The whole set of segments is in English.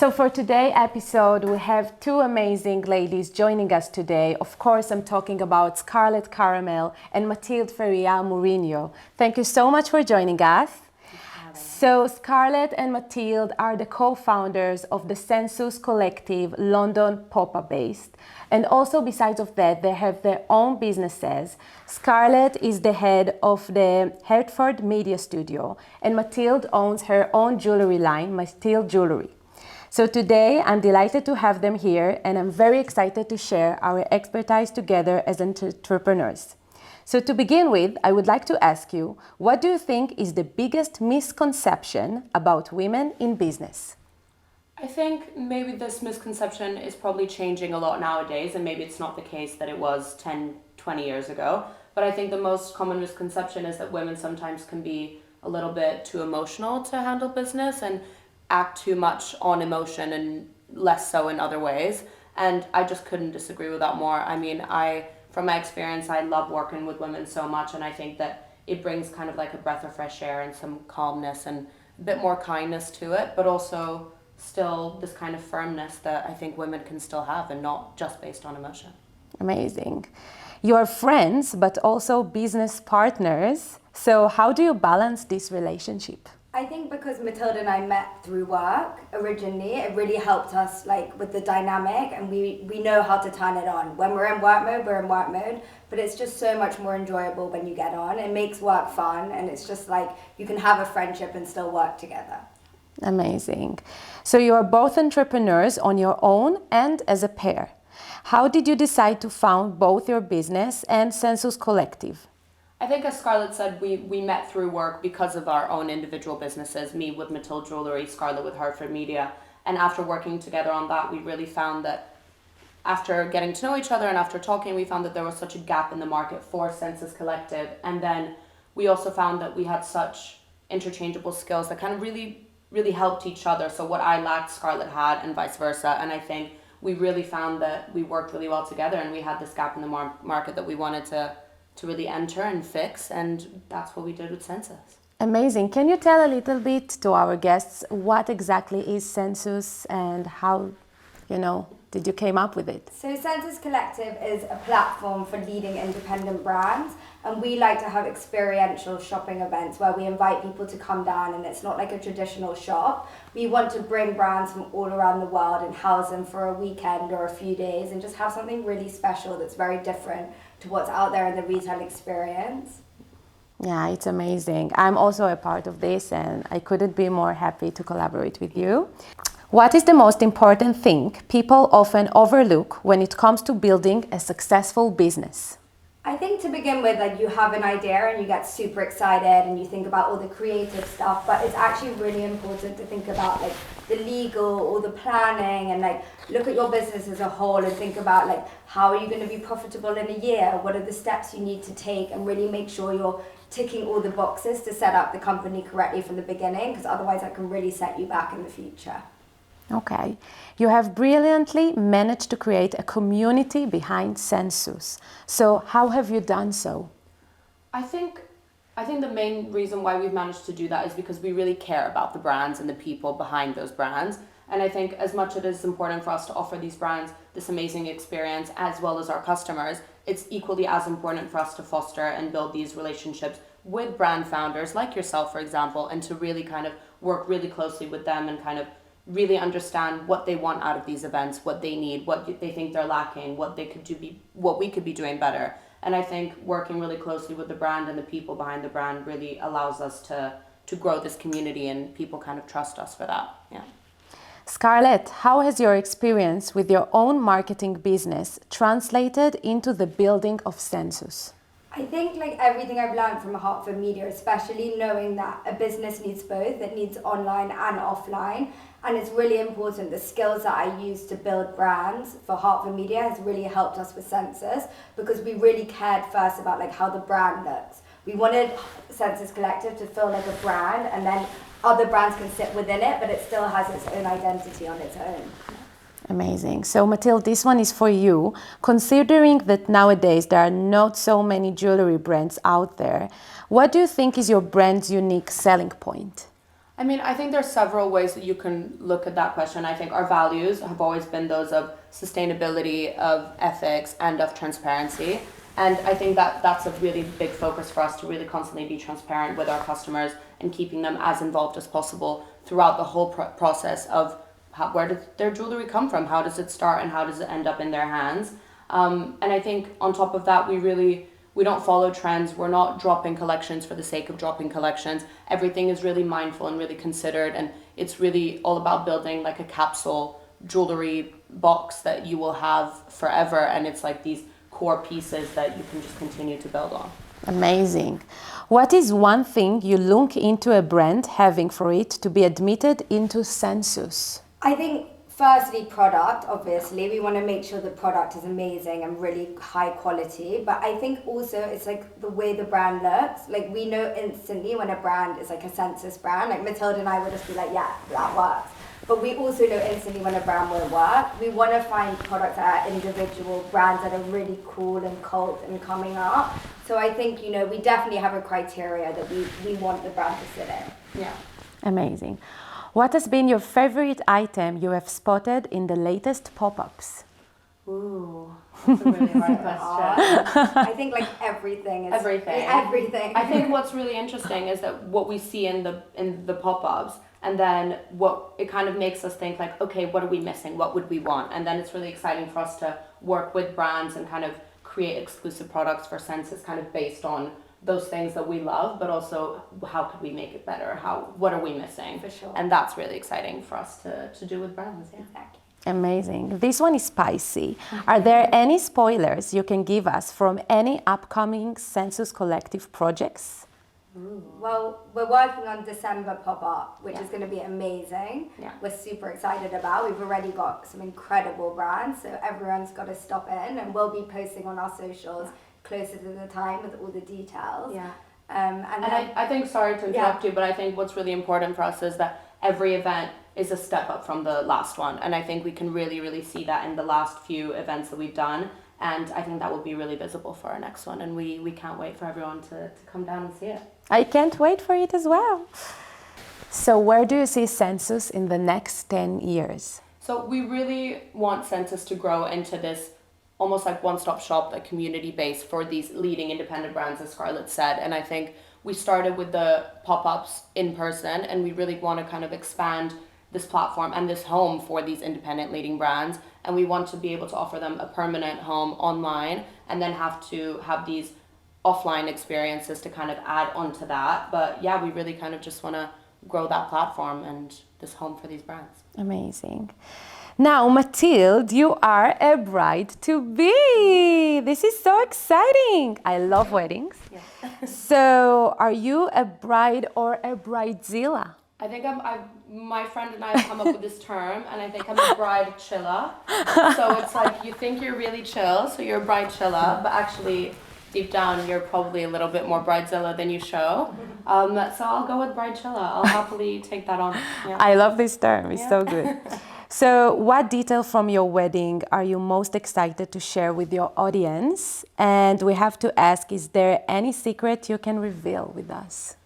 So for today's episode, we have two amazing ladies joining us today. Of course, I'm talking about Scarlett Caramel and Matilde Feria Mourinho. Thank you so much for joining us. So Scarlett and Matilde are the co-founders of the Sensus Collective, London pop-up based. And also besides of that, they have their own businesses. Scarlett is the head of the Hertford Media Studio, and Matilde owns her own jewelry line, Matilde Jewelry. So today, I'm delighted to have them here, and I'm very excited to share our expertise together as entrepreneurs. So to begin with, I would like to ask you, what do you think is the biggest misconception about women in business? I think maybe this misconception is probably changing a lot nowadays, and maybe it's not the case that it was 10, 20 years ago. But I think the most common misconception is that women sometimes can be a little bit too emotional to handle business and act too much on emotion and less so in other ways. And I just couldn't disagree with that more. I mean, from my experience, I love working with women so much, and I think that it brings kind of like a breath of fresh air and some calmness and a bit more kindness to it, but also still this kind of firmness that I think women can still have and not just based on emotion. Amazing. You're friends, but also business partners. So how do you balance this relationship? I think because Matilde and I met through work originally, it really helped us like with the dynamic, and we know how to turn it on. When we're in work mode, but it's just so much more enjoyable when you get on. It makes work fun, and it's just like you can have a friendship and still work together. Amazing. So you are both entrepreneurs on your own and as a pair. How did you decide to found both your business and Sensus Collective? I think, as Scarlett said, we met through work because of our own individual businesses, me with Matilde Jewelry, Scarlett with Hertford Media. And after working together on that, we really found that after getting to know each other and after talking, we found that there was such a gap in the market for Sensus Collective. And then we also found that we had such interchangeable skills that kind of really helped each other. So what I lacked, Scarlett had, and vice versa. And I think we really found that we worked really well together, and we had this gap in the market that we wanted to really enter and fix, and that's what we did with Sensus. Amazing. Can you tell a little bit to our guests what exactly is Sensus and how, did you came up with it? So Sensus Collective is a platform for leading independent brands, and we like to have experiential shopping events where we invite people to come down, and it's not like a traditional shop. We want to bring brands from all around the world and house them for a weekend or a few days and just have something really special that's very different to what's out there in the retail experience. Yeah, it's amazing. I'm also a part of this, and I couldn't be more happy to collaborate with you. What is the most important thing people often overlook when it comes to building a successful business? I think to begin with, like, you have an idea and you get super excited and you think about all the creative stuff, but it's actually really important to think about like the legal or the planning and like look at your business as a whole and think about like how are you going to be profitable in a year? What are the steps you need to take, and really make sure you're ticking all the boxes to set up the company correctly from the beginning, because otherwise that can really set you back in the future. Okay. You have brilliantly managed to create a community behind Sensus. So how have you done so? I think the main reason why we've managed to do that is because we really care about the brands and the people behind those brands. And I think as much as it is important for us to offer these brands this amazing experience as well as our customers, it's equally as important for us to foster and build these relationships with brand founders like yourself, for example, and to really kind of work really closely with them and kind of really understand what they want out of these events, what they need, what they think they're lacking, what we could be doing better. And I think working really closely with the brand and the people behind the brand really allows us to grow this community, and people kind of trust us for that. Yeah. Scarlett, how has your experience with your own marketing business translated into the building of Sensus? I think like everything I've learned from Hertford Media, especially knowing that a business needs both, it needs online and offline. And it's really important, the skills that I use to build brands for Hertford Media has really helped us with Sensus, because we really cared first about like how the brand looks. We wanted Sensus Collective to feel like a brand, and then other brands can sit within it, but it still has its own identity on its own. Amazing. So Matilde, this one is for you. Considering that nowadays there are not so many jewelry brands out there, what do you think is your brand's unique selling point? I I mean, I think there's several ways that you can look at that question. I think our values have always been those of sustainability, of ethics, and of transparency. And I think that that's a really big focus for us to really constantly be transparent with our customers and keeping them as involved as possible throughout the whole process of where does their jewelry come from, how does it start, and how does it end up in their hands. And I think on top of that, we don't follow trends. We're not dropping collections for the sake of dropping collections. Everything is really mindful and really considered, and it's really all about building like a capsule jewelry box that you will have forever, and it's like these core pieces that you can just continue to build on. Amazing. What is one thing you look into a brand having for it to be admitted into Sensus? I think firstly, product, obviously. We want to make sure the product is amazing and really high quality. But I think also it's like the way the brand looks. Like we know instantly when a brand is like a Sensus brand. Like Matilde and I would just be like, yeah, that works. But we also know instantly when a brand will work. We want to find products that are individual brands that are really cool and cult and coming up. So I think, we definitely have a criteria that we want the brand to sit in. Yeah. Amazing. What has been your favorite item you have spotted in the latest pop-ups? Ooh, that's a really hard question. I think like everything is everything. I think what's really interesting is that what we see in the pop-ups, and then what it kind of makes us think like, okay, what are we missing? What would we want? And then it's really exciting for us to work with brands and kind of create exclusive products for Sensus, kind of based on those things that we love, but also how could we make it better? What are we missing? For sure. And that's really exciting for us to do with brands. Yeah. Exactly. Amazing. This one is spicy. Are there any spoilers you can give us from any upcoming Sensus Collective projects? Ooh. Well, we're working on December pop-up, which is going to be amazing. Yeah. We're super excited about. We've already got some incredible brands, so everyone's got to stop in, and we'll be posting on our socials closer to the time with all the details. Yeah. And I think, sorry to interrupt you, but I think what's really important for us is that every event is a step up from the last one. And I think we can really, really see that in the last few events that we've done. And I think that will be really visible for our next one. And we can't wait for everyone to come down and see it. I can't wait for it as well. So where do you see Sensus in the next 10 years? So we really want Sensus to grow into this almost like one-stop shop, like community base for these leading independent brands, as Scarlett said. And I think we started with the pop-ups in person, and we really want to kind of expand this platform and this home for these independent leading brands. And we want to be able to offer them a permanent home online, and then have to have these offline experiences to kind of add onto that. But yeah, we really kind of just want to grow that platform and this home for these brands. Amazing. Now, Matilde, you are a bride-to-be. This is so exciting. I love weddings. Yeah. So, are you a bride or a bridezilla? I think my friend and I have come up with this term, and I think I'm a bride chilla. So it's like you think you're really chill, so you're a bride chilla, but actually deep down you're probably a little bit more bridezilla than you show. So I'll go with bride chilla. I'll happily take that on. Yeah. I love this term. It's so good. So, what detail from your wedding are you most excited to share with your audience? And we have to ask, is there any secret you can reveal with us?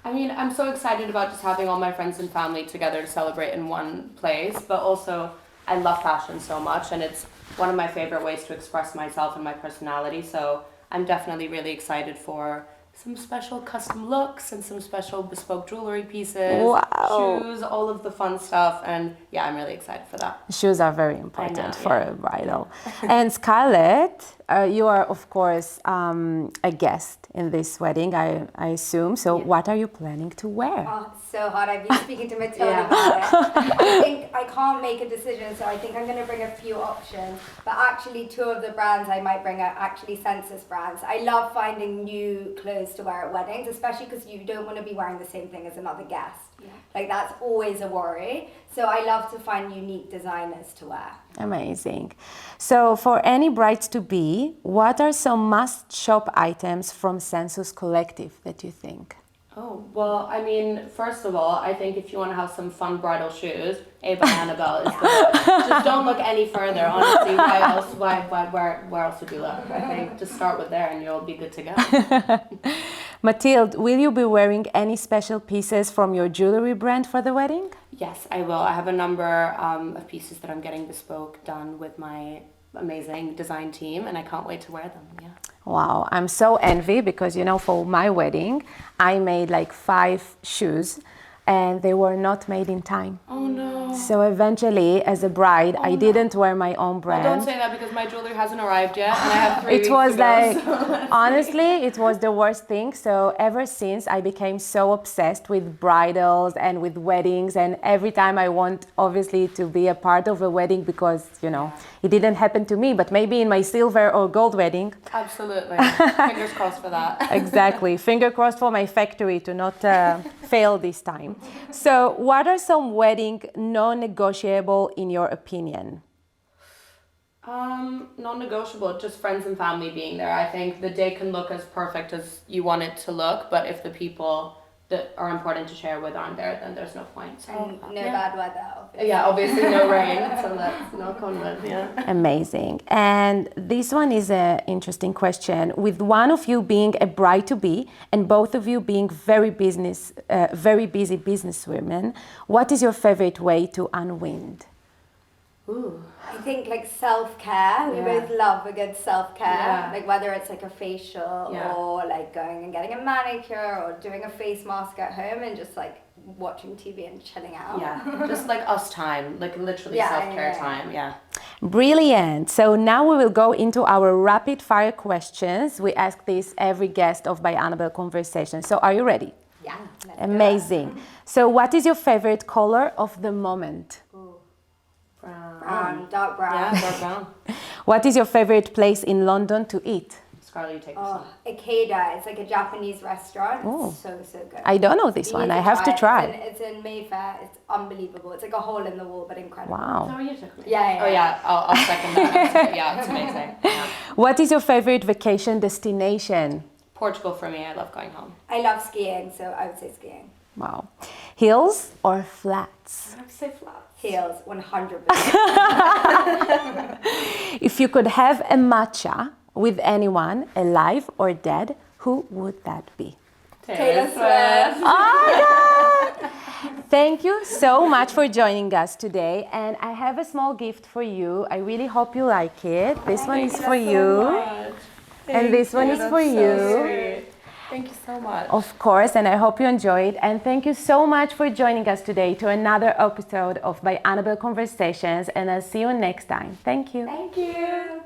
I'm so excited about just having all my friends and family together to celebrate in one place, but also I love fashion so much, and it's one of my favorite ways to express myself and my personality. So I'm definitely really excited for some special custom looks and some special bespoke jewelry pieces, shoes, all of the fun stuff. And yeah, I'm really excited for that. Shoes are very important for a bridal. And Scarlett, you are, of course, a guest in this wedding, I assume. So what are you planning to wear? Oh, it's so hard. I've been speaking to Matilde about it. I think I can't make a decision, so I think I'm going to bring a few options. But actually, two of the brands I might bring are actually Sensus brands. I love finding new clothes to wear at weddings, especially because you don't want to be wearing the same thing as another guest. Yeah. Like, that's always a worry. So I love to find unique designers to wear. Amazing. So for any brides-to-be, what are some must-shop items from Sensus Collective that you think? Oh, well, first of all, I think if you want to have some fun bridal shoes, A by Anabelle is the just don't look any further, honestly. Where else would you look? I think just start with there and you'll be good to go. Matilde, will you be wearing any special pieces from your jewelry brand for the wedding? Yes, I will. I have a number of pieces that I'm getting bespoke done with my amazing design team, and I can't wait to wear them. Yeah. Wow, I'm so envy because, you know, for my wedding, I made like 5 shoes and they were not made in time. Oh no. So eventually, as a bride, I didn't wear my own brand. Well, don't say that because my jewelry hasn't arrived yet, and I have 3 It weeks was to go, like, so- honestly, it was the worst thing. So ever since, I became so obsessed with bridals and with weddings. And every time I want, obviously, to be a part of a wedding because, you know, it didn't happen to me, but maybe in my silver or gold wedding. Absolutely. Fingers crossed for that. Exactly. Finger crossed for my factory to not fail this time. So what are some wedding non-negotiable in your opinion? Non-negotiable, just friends and family being there. I think the day can look as perfect as you want it to look, but if the people that are important to share with aren't there, then there's no point. So, And no bad weather. Obviously. Yeah, obviously no rain, so let's knock on wood, yeah. Amazing. And this one is an interesting question. With one of you being a bride-to-be and both of you being very busy businesswomen, what is your favorite way to unwind? Ooh. I think like self-care. We Yeah. both love a good self-care. Yeah. Like whether it's like a facial Yeah. or like going and getting a manicure or doing a face mask at home and just like watching TV and chilling out. Yeah, just like us time, like literally Yeah, self-care yeah. time, yeah. Brilliant. So now we will go into our rapid fire questions. We ask this every guest of By Anabelle Conversation. So are you ready? Yeah. let's do it. Amazing. So what is your favorite color of the moment? Brown. Dark brown. Yeah, dark brown. What is your favorite place in London to eat? Scarlett, you take this Oh, one. Ikeda. It's like a Japanese restaurant. Oh. It's so good. I don't know this You one. need I have to it. try. It's in Mayfair. It's unbelievable. It's like a hole in the wall, but incredible. Is Wow. that what you took me? Yeah, yeah. Oh yeah, I'll second that. Yeah, it's amazing. Yeah. What is your favorite vacation destination? Portugal for me, I love going home. I love skiing, so I would say skiing. Wow. Hills or flats? I have to say flats. Heels, 100%. If you could have a matcha with anyone, alive or dead, who would that be? Taylor Swift. Oh, God. Thank you so much for joining us today. And I have a small gift for you. I really hope you like it. This one is for you. And this one is for you. Thank you so much. Of course, and I hope you enjoy it. And thank you so much for joining us today to another episode of By Anabelle Conversations. And I'll see you next time. Thank you. Thank you.